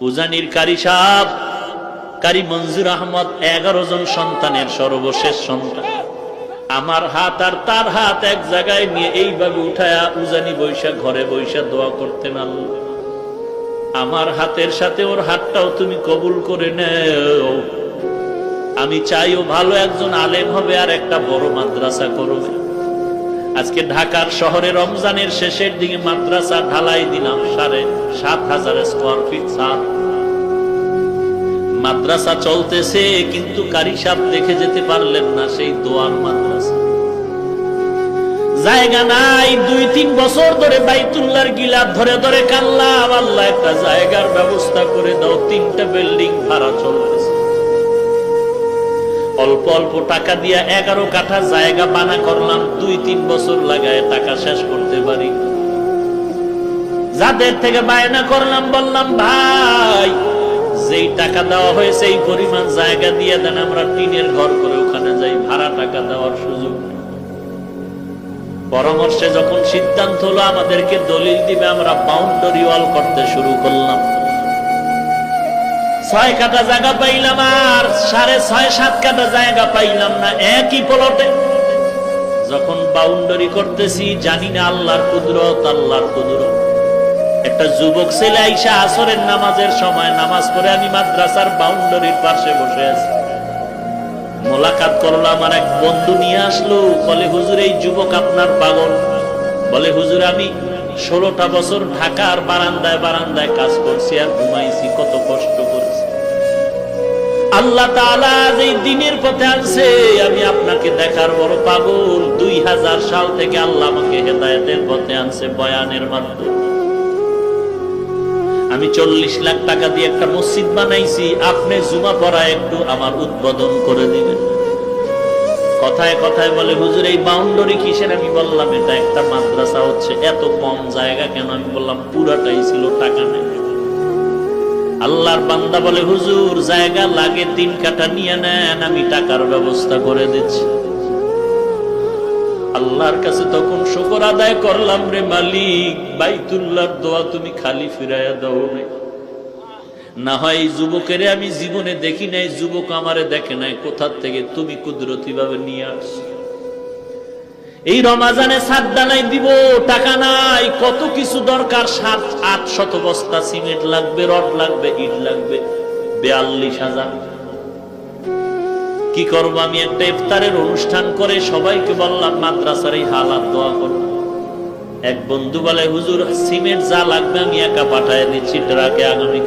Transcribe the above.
উজানির কারি সাহেব কারি মঞ্জুর আহমদ 11 জন সন্তানের সর্বশেষ সন্তান। আমার হাত আর তার হাত এক জায়গায় নিয়ে এইভাবে উঠায়া উজানি বৈশা ঘরে বৈশা দোয়া করতেন, আল্লাহ আমার হাতের সাথে ওর হাতটাও তুমি কবুল করে নেও। আমি চাইও ভালো একজন আলেম হবে আর একটা বড় মাদ্রাসা করবে। আজকে ঢাকার শহরে রমজানের শেষের দিকে মাদ্রাসা ঢালাই দিলাম 7,500 স্কয়ার ফিট ছাদ। মাদ্রাসা চলতেছে, কিন্তু কারি সাহেব দেখে যেতে পারলেন না সেই দোয়ার মাদ্রাসা। জায়গা নাই, 2-3 বছর ধরে বাইতুল্লাহর গিলাফ ধরে ধরে কাল্লাম, আল্লাহ একটা জায়গার ব্যবস্থা করে দাও। 3টা বিল্ডিং ভাড়া চলতেছে। অল্প অল্প টাকা দিয়া 11 কাঠা জায়গা বানা করলাম। 2-3 বছর লাগায় টাকা শেষ করতে পারি। যাদের থেকে বায়না করলাম, বললাম ভাই যেই টাকা দেওয়া হয়েছে এই পরিমাণ জায়গা দিয়ে দেন, আমরা টিনের ঘর করে ওখানে যাই, ভাড়া টাকা দেওয়ার সুযোগ নেই। পরামর্শে যখন সিদ্ধান্ত হলো আমাদেরকে দলিল দিবে, আমরা বাউন্ডারি ওয়াল করতে শুরু করলাম। 6 কাঠা জায়গা পাইলাম আর 6.5-7 কাঠা জায়গা পাইলাম না একই প্লটে। যখন বাউন্ডারি করতেছি, জানি না আল্লাহর কুদরত, আল্লাহর কুদরত। একটা যুবক ছেলে আইসা আসরের নামাজের সময় নামাজ পড়ে, আমি মাদ্রাসার বাউন্ডারির পাশে বসে আছি। মোলাকাত করলাম, আর এক বন্ধু নিয়ে আসলো, বলে হুজুর এই যুবক আপনার পাগল। বলে হুজুর আমি 16টা বছর ঢাকার বারান্দায় বারান্দায় কাজ করছি আর ঘুমাইছি, কত কষ্ট করেছি। আল্লাহ তাআলা এই দিনের পথে আনছে, আমি আপনাকে দেখার বড় পাগল। 2000 সাল থেকে আল্লাহ আমাকে হেদায়েতের পথে আনছে বয়ানের মাধ্যমে। আমি 40 লাখ টাকা দিয়ে একটা মসজিদ বানাইছি, আপনি জুমা পড়ায় একটু আমার উদ্বোধন করে দিবেন। কথায় কথায় বলে হুজুর এই বাউন্ডারি কিসের? আমি বললাম এটা একটা মাদ্রাসা হচ্ছে, এত কম জায়গা কেন? আমি বললাম পুরাটাই ছিল, টাকা নেই। আল্লাহর বান্দা বলে হুজুর জায়গা লাগে 3 কাঠা নিয়ে নেন, আমি টাকার ব্যবস্থা করে দিচ্ছি। আল্লাহর কাছে তখন শুকর আদায় করলাম, রে মালিক বাইতুল্লাহর দোয়া তুমি খালি ফিরাইয়া দাও না। হয় এই যুবকের আমি জীবনে দেখি নাই, যুবক আমারে দেখে নাই, কোথা থেকে তুমি কুদরতি ভাবে নিয়ে আসছো। এই রমাজানে ছাদ ঢালাই দিব, টাকা নাই, কত কিছু দরকার। 700-800 বস্তা সিমেন্ট লাগবে, রড লাগবে, ইট লাগবে, 42,000। কি করবো? আমি একটা ইফতারের অনুষ্ঠান করে সবাইকে বললাম মাদ্রাসার এই হালাত দোয়া করো। এক বন্ধু বলে হুজুর সিমেন্ট যা লাগবে আমি একা পাঠায় দিচ্ছি ট্রাকে, আগামীকাল